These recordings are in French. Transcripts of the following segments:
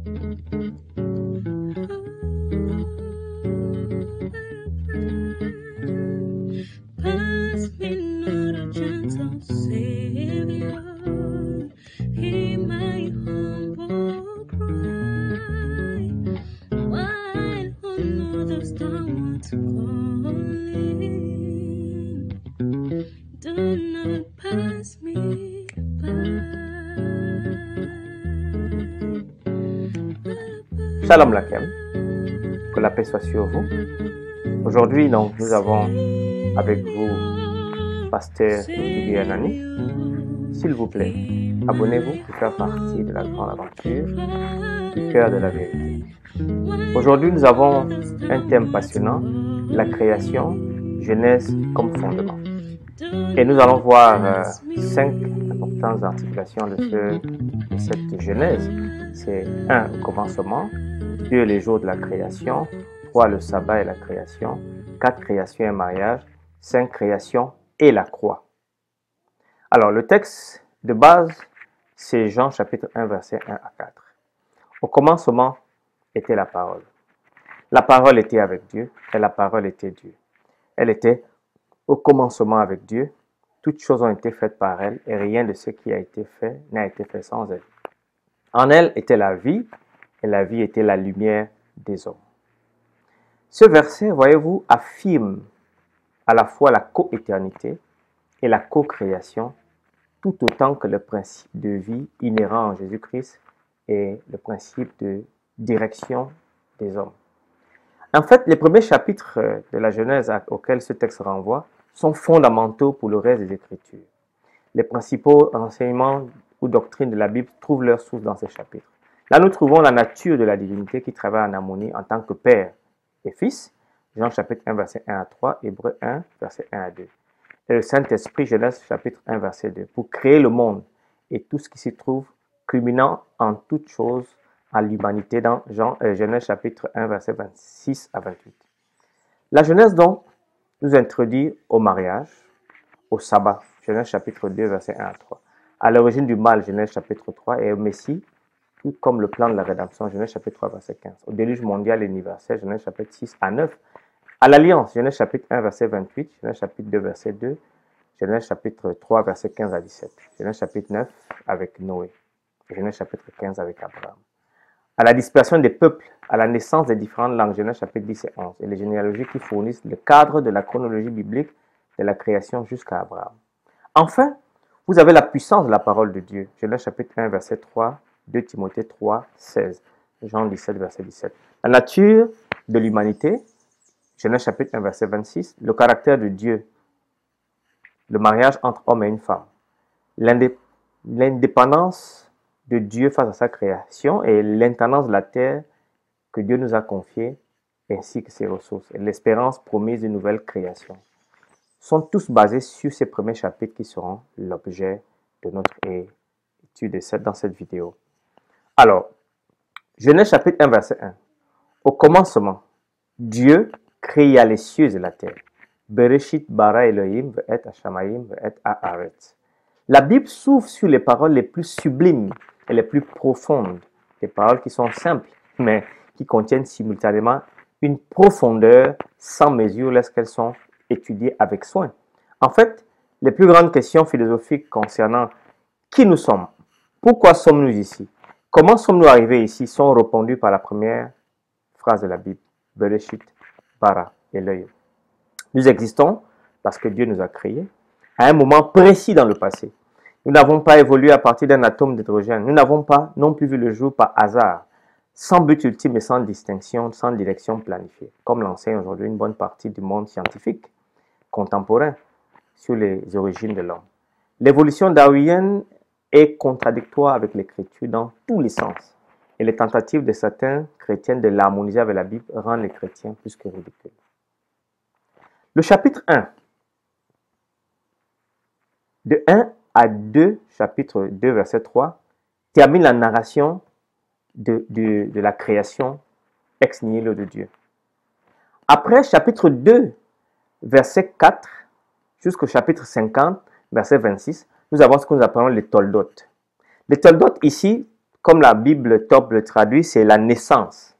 Pass me not a gentle Savior, hear my humble cry, while on others thou art calling. Do not pass me by. Shalom Lakem, que la paix soit sur vous. Aujourd'hui, donc, nous avons avec vous Pasteur Olivier Anani. S'il vous plaît, abonnez-vous pour faire partie de la grande aventure du cœur de la vérité. Aujourd'hui, nous avons un thème passionnant, la création, Genèse comme fondement. Et nous allons voir 5 importantes articulations de cette Genèse. C'est 1. Au commencement, 2. Les jours de la création, 3. Le sabbat et la création, 4. Création et mariage, 5. Création et la croix. Alors, le texte de base, c'est Jean chapitre 1, verset 1 à 4. Au commencement était la parole. La parole était avec Dieu et la parole était Dieu. Elle était au commencement avec Dieu. Toutes choses ont été faites par elle et rien de ce qui a été fait n'a été fait sans elle. En elle était la vie et la vie était la lumière des hommes. Ce verset, voyez-vous, affirme à la fois la co-éternité et la co-création, tout autant que le principe de vie inhérent en Jésus-Christ et le principe de direction des hommes. En fait, les premiers chapitres de la Genèse auxquels ce texte renvoie sont fondamentaux pour le reste des Écritures. Les principaux enseignements ou doctrines de la Bible trouvent leur source dans ces chapitres. Là, nous trouvons la nature de la divinité qui travaille en harmonie en tant que Père et Fils, Jean chapitre 1, verset 1 à 3, Hébreux 1, verset 1 à 2. Et le Saint-Esprit, Genèse chapitre 1, verset 2, pour créer le monde et tout ce qui s'y trouve, culminant en toutes choses à l'humanité dans Genèse chapitre 1, verset 26 à 28. La Genèse, donc, nous introduit au mariage, au sabbat, Genèse chapitre 2, verset 1 à 3. À l'origine du mal, Genèse chapitre 3, et au Messie, tout comme le plan de la rédemption, Genèse chapitre 3, verset 15. Au déluge mondial et universel, Genèse chapitre 6 à 9. À l'Alliance, Genèse chapitre 1, verset 28, Genèse chapitre 2, verset 2, Genèse chapitre 3, verset 15 à 17. Genèse chapitre 9 avec Noé, Genèse chapitre 15 avec Abraham. À la dispersion des peuples, à la naissance des différentes langues, Genèse chapitre 10 et 11, et les généalogies qui fournissent le cadre de la chronologie biblique de la création jusqu'à Abraham. Enfin, vous avez la puissance de la parole de Dieu, Genèse chapitre 1, verset 3, 2 Timothée 3, 16, Jean 17, verset 17. La nature de l'humanité, Genèse chapitre 1, verset 26, le caractère de Dieu, le mariage entre homme et une femme, l'indépendance de Dieu face à sa création et l'intendance de la terre que Dieu nous a confiée, ainsi que ses ressources, et l'espérance promise d'une nouvelle création, sont tous basés sur ces premiers chapitres qui seront l'objet de notre étude dans cette vidéo. Alors, Genèse chapitre 1, verset 1. Au commencement, Dieu créa les cieux et la terre. Bereshit bara Elohim ve'et hashamayim ve'et haaretz. La Bible s'ouvre sur les paroles les plus sublimes et les plus profondes, des paroles qui sont simples, mais qui contiennent simultanément une profondeur sans mesure lorsqu'elles sont étudiées avec soin. En fait, les plus grandes questions philosophiques concernant qui nous sommes, pourquoi sommes-nous ici, comment sommes-nous arrivés ici, sont répondues par la première phrase de la Bible, Bereshit bara Elohim. Nous existons parce que Dieu nous a créés à un moment précis dans le passé. Nous n'avons pas évolué à partir d'un atome d'hydrogène. Nous n'avons pas non plus vu le jour par hasard, sans but ultime et sans distinction, sans direction planifiée, comme l'enseigne aujourd'hui une bonne partie du monde scientifique contemporain sur les origines de l'homme. L'évolution darwinienne est contradictoire avec l'Écriture dans tous les sens. Et les tentatives de certains chrétiens de l'harmoniser avec la Bible rendent les chrétiens plus que ridicules. Le chapitre 1, de 1 à 2, chapitre 2, verset 3, termine la narration de la création ex nihilo de Dieu. Après, chapitre 2, verset 4, jusqu'au chapitre 50, verset 26, nous avons ce que nous appelons les toldotes. Les toldotes, ici, comme la Bible Top le traduit, c'est la naissance.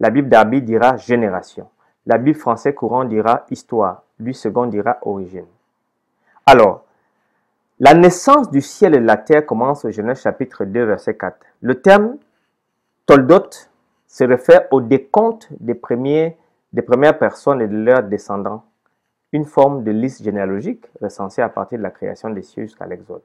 La Bible Darby dira génération. La Bible français courant dira histoire. Lui second dira origine. Alors, la naissance du ciel et de la terre commence au Genèse chapitre 2, verset 4. Le terme Toldot se réfère au décompte des premières personnes et de leurs descendants, une forme de liste généalogique recensée à partir de la création des cieux jusqu'à l'Exode.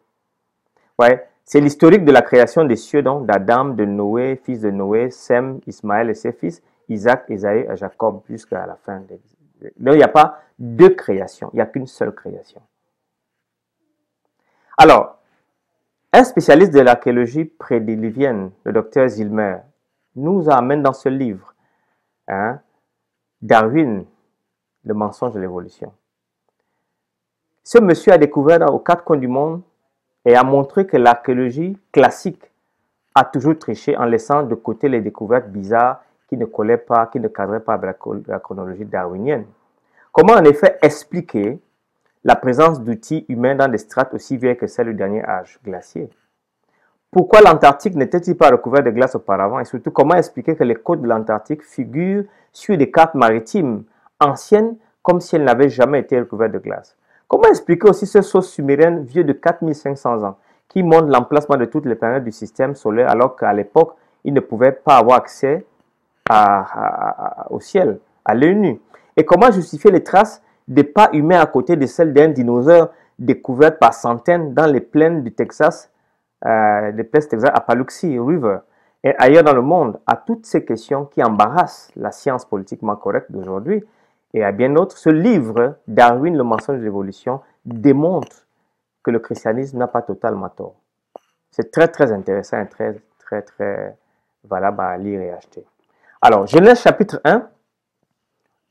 Ouais, c'est l'historique de la création des cieux, donc d'Adam, de Noé, fils de Noé, Sem, Ismaël et ses fils, Isaac, Ésaü et Jacob, jusqu'à la fin. Donc il n'y a pas deux créations, il n'y a qu'une seule création. Alors, un spécialiste de l'archéologie prédiluvienne, le docteur Zillmer, nous amène dans ce livre, Darwin, le mensonge de l'évolution. Ce monsieur a découvert aux quatre coins du monde et a montré que l'archéologie classique a toujours triché en laissant de côté les découvertes bizarres qui ne collaient pas, qui ne cadraient pas avec la chronologie darwinienne. Comment en effet expliquer la présence d'outils humains dans des strates aussi vieilles que celles du dernier âge glaciaire? Pourquoi l'Antarctique n'était-il pas recouvert de glace auparavant? Et surtout, comment expliquer que les côtes de l'Antarctique figurent sur des cartes maritimes anciennes comme si elles n'avaient jamais été recouvertes de glace? Comment expliquer aussi ce saut sumérien vieux de 4500 ans qui montre l'emplacement de toutes les planètes du système solaire alors qu'à l'époque, ils ne pouvaient pas avoir accès au ciel, à l'œil nu? Et comment justifier les traces des pas humains à côté de celles d'un dinosaure découvertes par centaines dans les plaines du Texas, à Paluxy River et ailleurs dans le monde? À toutes ces questions qui embarrassent la science politiquement correcte d'aujourd'hui et à bien d'autres, ce livre, Darwin, le mensonge de l'évolution, démontre que le christianisme n'a pas totalement tort. C'est très très intéressant et très valable à lire et acheter. Alors, Genèse chapitre 1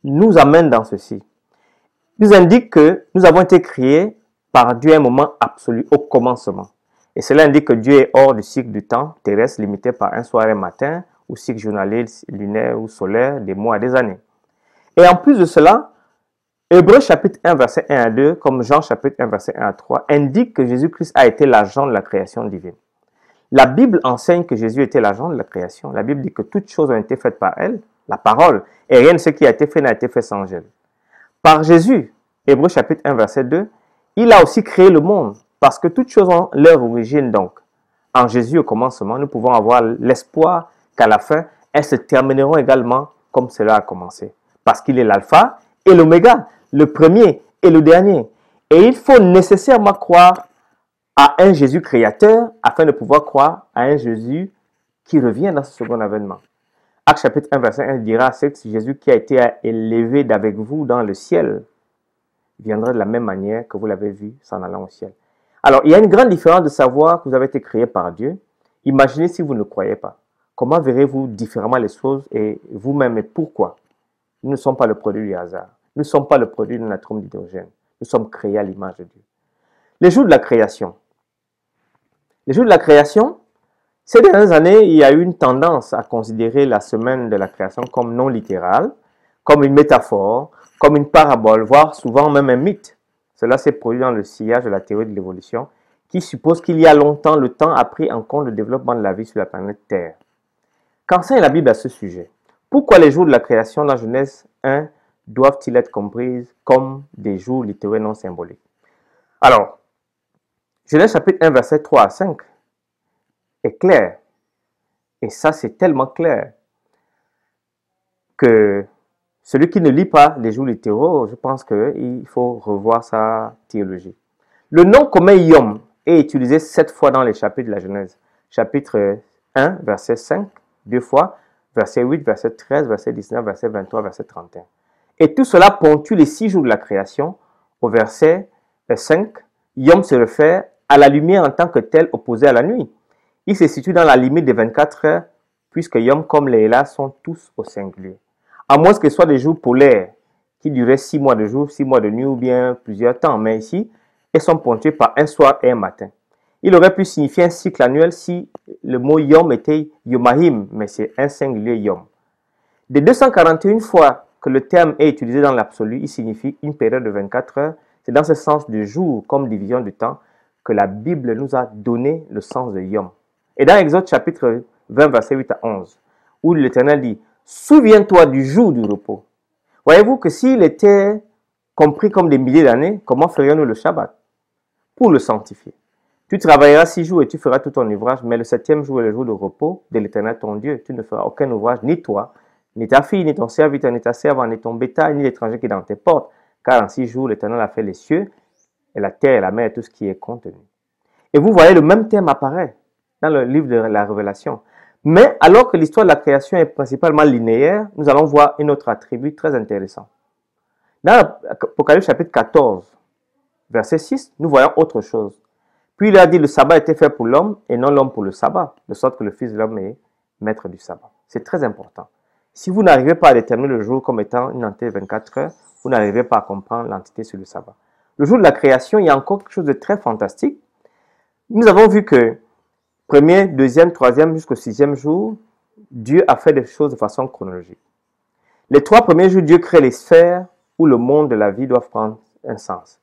nous amène dans ceci. Nous indique que nous avons été créés par Dieu à un moment absolu, au commencement. Et cela indique que Dieu est hors du cycle du temps terrestre limité par un soir et un matin, ou cycle journalier, lunaire ou solaire, des mois et des années. Et en plus de cela, Hébreux chapitre 1, verset 1 à 2, comme Jean chapitre 1, verset 1 à 3, indique que Jésus-Christ a été l'agent de la création divine. La Bible enseigne que Jésus était l'agent de la création. La Bible dit que toutes choses ont été faites par elle, la parole, et rien de ce qui a été fait n'a été fait sans elle. Par Jésus, Hébreux chapitre 1, verset 2, il a aussi créé le monde, parce que toutes choses ont leur origine donc. En Jésus, au commencement, nous pouvons avoir l'espoir qu'à la fin, elles se termineront également comme cela a commencé. Parce qu'il est l'alpha et l'oméga, le premier et le dernier. Et il faut nécessairement croire à un Jésus créateur afin de pouvoir croire à un Jésus qui revient dans ce second avènement. Actes chapitre 1, verset 1 dira, c'est Jésus qui a été élevé d'avec vous dans le ciel viendra de la même manière que vous l'avez vu s'en allant au ciel. Alors, il y a une grande différence de savoir que vous avez été créé par Dieu. Imaginez si vous ne croyez pas. Comment verrez-vous différemment les choses et vous-même et pourquoi? Nous ne sommes pas le produit du hasard. Nous ne sommes pas le produit d'un atome d'hydrogène. Nous sommes créés à l'image de Dieu. Les jours de la création. Les jours de la création, ces dernières années, il y a eu une tendance à considérer la semaine de la création comme non littérale, comme une métaphore, comme une parabole, voire souvent même un mythe. Cela s'est produit dans le sillage de la théorie de l'évolution, qui suppose qu'il y a longtemps, le temps a pris en compte le développement de la vie sur la planète Terre. Qu'enseigne la Bible à ce sujet? Pourquoi les jours de la création dans Genèse 1 doivent-ils être compris comme des jours littéraires non symboliques? Alors, Genèse chapitre 1, verset 3 à 5 est clair. Et ça, c'est tellement clair que celui qui ne lit pas les jours littéraux, je pense qu'il faut revoir sa théologie. Le nom commun Yom est utilisé 7 fois dans les chapitres de la Genèse. Chapitre 1, verset 5, 2 fois, verset 8, verset 13, verset 19, verset 23, verset 31. Et tout cela ponctue les 6 jours de la création. Au verset 5, Yom se réfère à la lumière en tant que telle opposée à la nuit. Il se situe dans la limite des 24 heures, puisque Yom comme Léla sont tous au singulier. À moins que ce soit des jours polaires, qui duraient 6 mois de jour, 6 mois de nuit ou bien plusieurs temps. Mais ici, elles sont ponctuées par un soir et un matin. Il aurait pu signifier un cycle annuel si le mot Yom était Yomahim, mais c'est un singulier Yom. Des 241 fois que le terme est utilisé dans l'absolu, il signifie une période de 24 heures. C'est dans ce sens de jour comme division du temps que la Bible nous a donné le sens de Yom. Et dans Exode chapitre 20, verset 8 à 11, où l'Éternel dit, « Souviens-toi du jour du repos. » Voyez-vous que s'il était compris comme des milliers d'années, comment ferions-nous le Shabbat? Pour le sanctifier. Tu travailleras 6 jours et tu feras tout ton ouvrage, mais le 7e jour est le jour de repos de l'Éternel ton Dieu. Tu ne feras aucun ouvrage, ni toi, ni ta fille, ni ton serviteur, ni ta servante, ni ton bétail, ni l'étranger qui est dans tes portes. Car en 6 jours, l'Éternel a fait les cieux, et la terre, et la mer, et tout ce qui est contenu. Et vous voyez, le même thème apparaît dans le livre de la Révélation. Mais alors que l'histoire de la création est principalement linéaire, nous allons voir un autre attribut très intéressant. Dans l'Apocalypse chapitre 14, verset 6, nous voyons autre chose. Puis il a dit, le sabbat était fait pour l'homme et non l'homme pour le sabbat, de sorte que le Fils de l'homme est maître du sabbat. C'est très important. Si vous n'arrivez pas à déterminer le jour comme étant une entité de 24 heures, vous n'arrivez pas à comprendre l'entité sur le sabbat. Le jour de la création, il y a encore quelque chose de très fantastique. Nous avons vu que premier, deuxième, troisième jusqu'au 6e jour, Dieu a fait des choses de façon chronologique. Les 3 premiers jours, Dieu crée les sphères où le monde de la vie doit prendre un sens.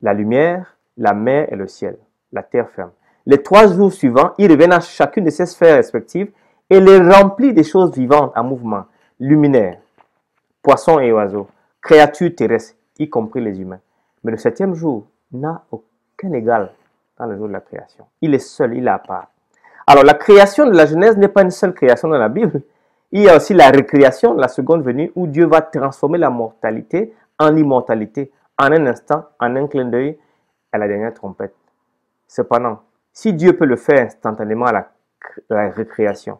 La lumière, la mer et le ciel, la terre ferme. Les 3 jours suivants, il revient à chacune de ces sphères respectives et les remplit des choses vivantes en mouvement, luminaires, poissons et oiseaux, créatures terrestres, y compris les humains. Mais le 7e jour n'a aucun égal dans le jour de la création. Il est seul, il est à part. Alors la création de la Genèse n'est pas une seule création dans la Bible. Il y a aussi la récréation, la seconde venue, où Dieu va transformer la mortalité en immortalité, en un instant, en un clin d'œil, à la dernière trompette. Cependant, si Dieu peut le faire instantanément à la récréation,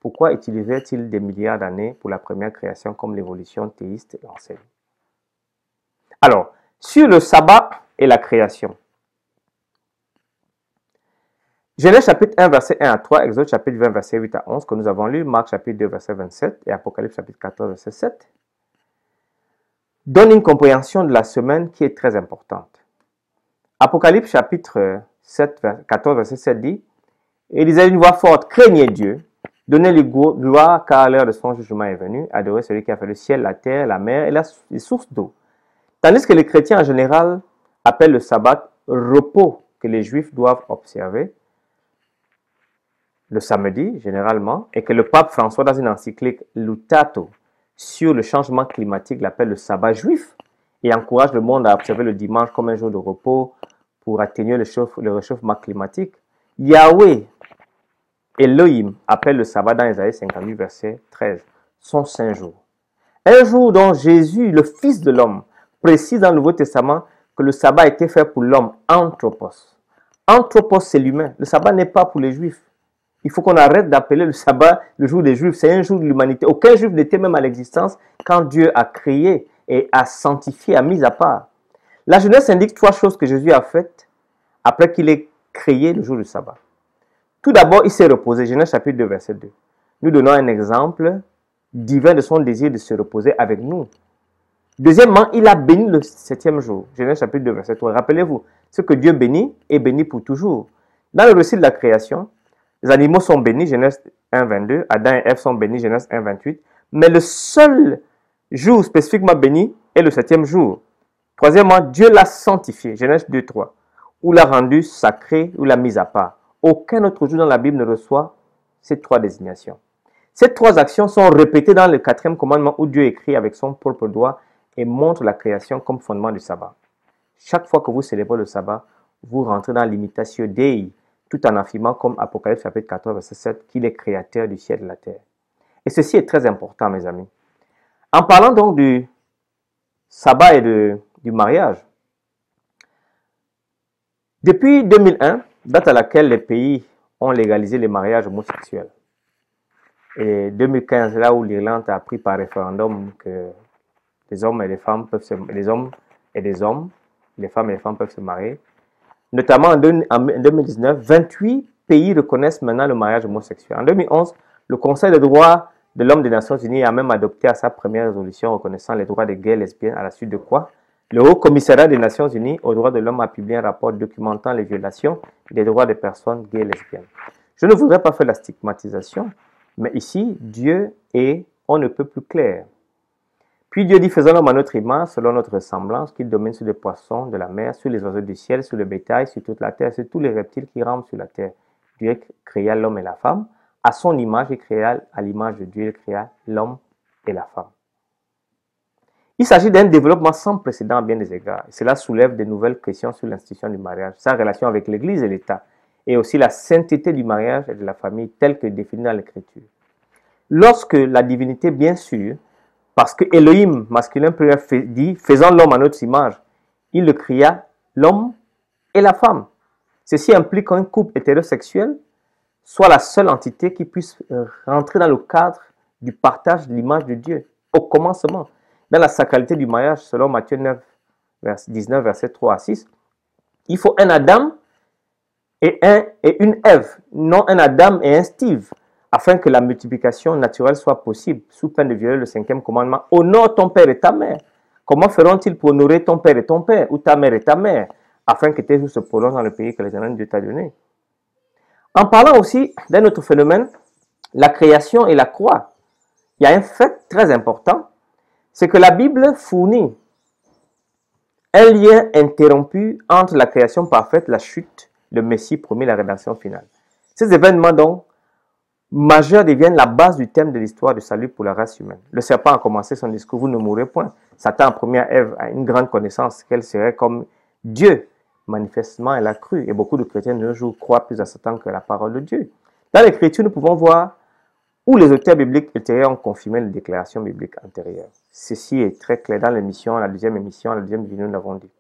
pourquoi utiliserait-il des milliards d'années pour la première création comme l'évolution théiste l'enseigne? Alors, sur le sabbat et la création, Genèse chapitre 1, verset 1 à 3, Exode chapitre 20, verset 8 à 11, que nous avons lu, Marc chapitre 2, verset 27 et Apocalypse chapitre 14, verset 7, donne une compréhension de la semaine qui est très importante. Apocalypse chapitre 14, verset 7 dit, « Et il disait une voix forte, craignez Dieu, donnez-lui gloire, car l'heure de son jugement est venue, adorez celui qui a fait le ciel, la terre, la mer et les sources d'eau. » Tandis que les chrétiens en général appellent le sabbat repos que les juifs doivent observer le samedi, généralement, et que le pape François, dans une encyclique Lutato sur le changement climatique, l'appelle le sabbat juif et encourage le monde à observer le dimanche comme un jour de repos pour atténuer le réchauffement climatique. Yahweh, Elohim, appelle le sabbat dans Isaïe 58, verset 13, son saint jour. Un jour dont Jésus, le Fils de l'homme, précise dans le Nouveau Testament que le sabbat a été fait pour l'homme, anthropos. Anthropos, c'est l'humain. Le sabbat n'est pas pour les juifs. Il faut qu'on arrête d'appeler le sabbat le jour des juifs. C'est un jour de l'humanité. Aucun juif n'était même à l'existence quand Dieu a créé et a sanctifié, a mis à part. La Genèse indique 3 choses que Jésus a faites après qu'il ait créé le jour du sabbat. Tout d'abord, il s'est reposé. Genèse chapitre 2, verset 2. Nous donnons un exemple divin de son désir de se reposer avec nous. Deuxièmement, il a béni le 7e jour. Genèse chapitre 2, verset 3. Rappelez-vous, ce que Dieu bénit est béni pour toujours. Dans le récit de la création, les animaux sont bénis, Genèse 1, 22. Adam et Ève sont bénis, Genèse 1, 28. Mais le seul jour spécifiquement béni est le 7e jour. Troisièmement, Dieu l'a sanctifié, Genèse 2, 3. Ou l'a rendu sacré, ou l'a mis à part. Aucun autre jour dans la Bible ne reçoit ces 3 désignations. Ces 3 actions sont répétées dans le 4e commandement où Dieu écrit avec son propre doigt et montre la création comme fondement du sabbat. Chaque fois que vous célébrez le sabbat, vous rentrez dans l'imitatio Dei, tout en affirmant comme Apocalypse chapitre 14, verset 7, qu'il est créateur du ciel et de la terre. Et ceci est très important, mes amis. En parlant donc du sabbat et du mariage, depuis 2001, date à laquelle les pays ont légalisé les mariages homosexuels, et 2015, là où l'Irlande a appris par référendum que les hommes et les femmes peuvent se marier, les hommes et des hommes, les femmes et les femmes peuvent se marier. Notamment en 2019, 28 pays reconnaissent maintenant le mariage homosexuel. En 2011, le Conseil des droits de l'homme des Nations Unies a même adopté à sa première résolution reconnaissant les droits des gays et lesbiennes, à la suite de quoi le Haut Commissariat des Nations Unies aux droits de l'homme a publié un rapport documentant les violations des droits des personnes gays et lesbiennes. Je ne voudrais pas faire la stigmatisation, mais ici, Dieu est on ne peut plus clair. Puis Dieu dit, faisons l'homme à notre image, selon notre ressemblance, qu'il domine sur les poissons de la mer, sur les oiseaux du ciel, sur le bétail, sur toute la terre, sur tous les reptiles qui rampent sur la terre. Dieu créa l'homme et la femme. À son image, il créa, à l'image de Dieu, il créa l'homme et la femme. Il s'agit d'un développement sans précédent à bien des égards. Cela soulève de nouvelles questions sur l'institution du mariage, sa relation avec l'Église et l'État, et aussi la sainteté du mariage et de la famille telle que définie dans l'Écriture. Lorsque la divinité, bien sûr, parce que Elohim, masculin pluriel, dit « faisons l'homme à notre image », il le créa l'homme et la femme. Ceci implique qu'un couple hétérosexuel soit la seule entité qui puisse rentrer dans le cadre du partage de l'image de Dieu au commencement. Dans la sacralité du mariage, selon Matthieu 9, 19, versets 3 à 6, il faut un Adam et une Ève, non un Adam et un Steve, afin que la multiplication naturelle soit possible, sous peine de violer le 5e commandement. Honore ton père et ta mère. Comment feront-ils pour honorer ton père et ton père, ou ta mère et ta mère, afin que tes jours se prolongent dans le pays que l'Éternel Dieu t'a donné? En parlant aussi d'un autre phénomène, la création et la croix, il y a un fait très important, c'est que la Bible fournit un lien interrompu entre la création parfaite, la chute, le Messie promis, la rédemption finale. Ces événements donc majeurs deviennent la base du thème de l'histoire du salut pour la race humaine. Le serpent a commencé son discours, vous ne mourrez point. Satan, en première Ève, a une grande connaissance qu'elle serait comme Dieu. Manifestement, elle a cru. Et beaucoup de chrétiens de nos jours croient plus à Satan que la parole de Dieu. Dans l'Écriture, nous pouvons voir où les auteurs bibliques ultérieurs ont confirmé les déclarations bibliques antérieures. Ceci est très clair dans l'émission, la deuxième vidéo, nous l'avons dit.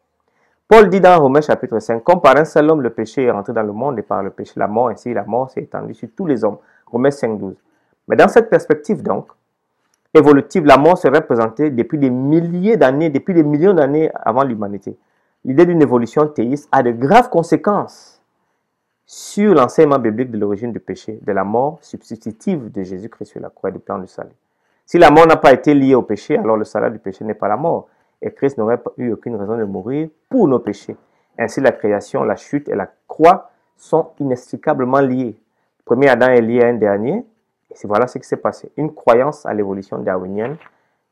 Paul dit dans Romains chapitre 5, comme par un seul homme le péché est rentré dans le monde et par le péché la mort, ainsi la mort s'est étendue sur tous les hommes. Romains 5, 12. Mais dans cette perspective donc, évolutive, la mort serait présentée depuis des milliers d'années, depuis des millions d'années avant l'humanité. L'idée d'une évolution théiste a de graves conséquences sur l'enseignement biblique de l'origine du péché, de la mort substitutive de Jésus-Christ sur la croix et du plan du salut. Si la mort n'a pas été liée au péché, alors le salaire du péché n'est pas la mort. Et Christ n'aurait eu aucune raison de mourir pour nos péchés. Ainsi, la création, la chute et la croix sont inextricablement liées. Le premier Adam est lié à un dernier, et voilà ce qui s'est passé. Une croyance à l'évolution darwinienne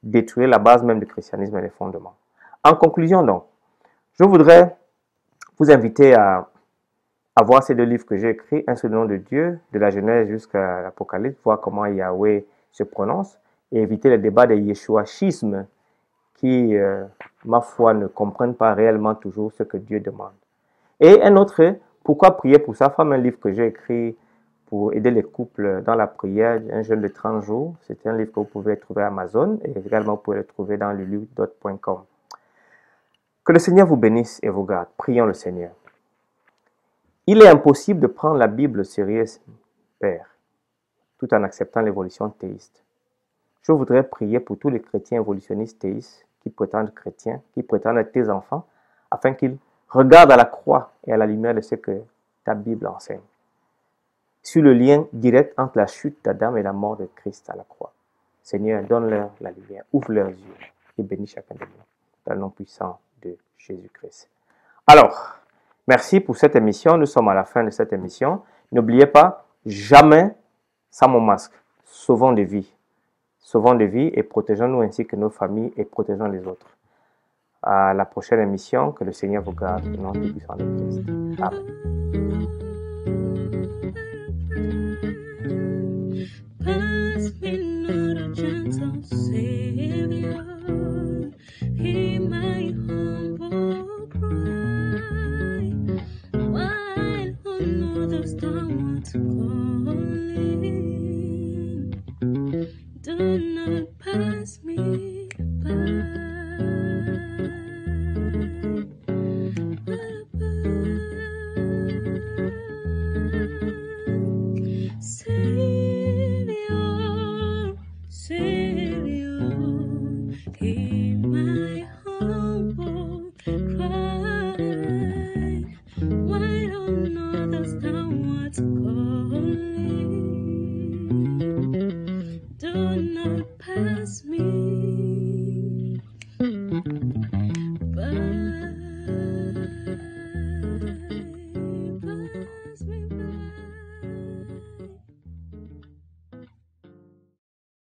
détruit la base même du christianisme et les fondements. En conclusion donc, je voudrais vous inviter à voir ces deux livres que j'ai écrits, un sur le nom de Dieu, de la Genèse jusqu'à l'Apocalypse, voir comment Yahweh se prononce, et éviter les débats des yeshuachismes qui, ma foi, ne comprennent pas réellement toujours ce que Dieu demande. Et un autre, pourquoi prier pour sa femme, un livre que j'ai écrit pour aider les couples dans la prière, un jeûne de 30 jours. C'est un livre que vous pouvez trouver à Amazon et également vous pouvez le trouver dans lulu.com. Que le Seigneur vous bénisse et vous garde. Prions le Seigneur. Il est impossible de prendre la Bible sérieuse, Père, tout en acceptant l'évolution théiste. Je voudrais prier pour tous les chrétiens évolutionnistes théistes qui prétendent chrétiens, qui prétendent être tes enfants, afin qu'ils regardent à la croix et à la lumière de ce que ta Bible enseigne. Sur le lien direct entre la chute d'Adam et la mort de Christ à la croix. Seigneur, donne-leur la lumière, ouvre leurs yeux et bénis chacun de nous, dans le nom puissant de Jésus-Christ. Alors, merci pour cette émission. Nous sommes à la fin de cette émission. N'oubliez pas, jamais sans mon masque. Sauvons des vies. Sauvons des vies et protégeons-nous ainsi que nos familles et protégeons les autres. À la prochaine émission, que le Seigneur vous garde au nom du puissant de Christ. Amen. Pass me not a gentle Savior, hear my humble cry, while on others downwards calling, do not pass me by.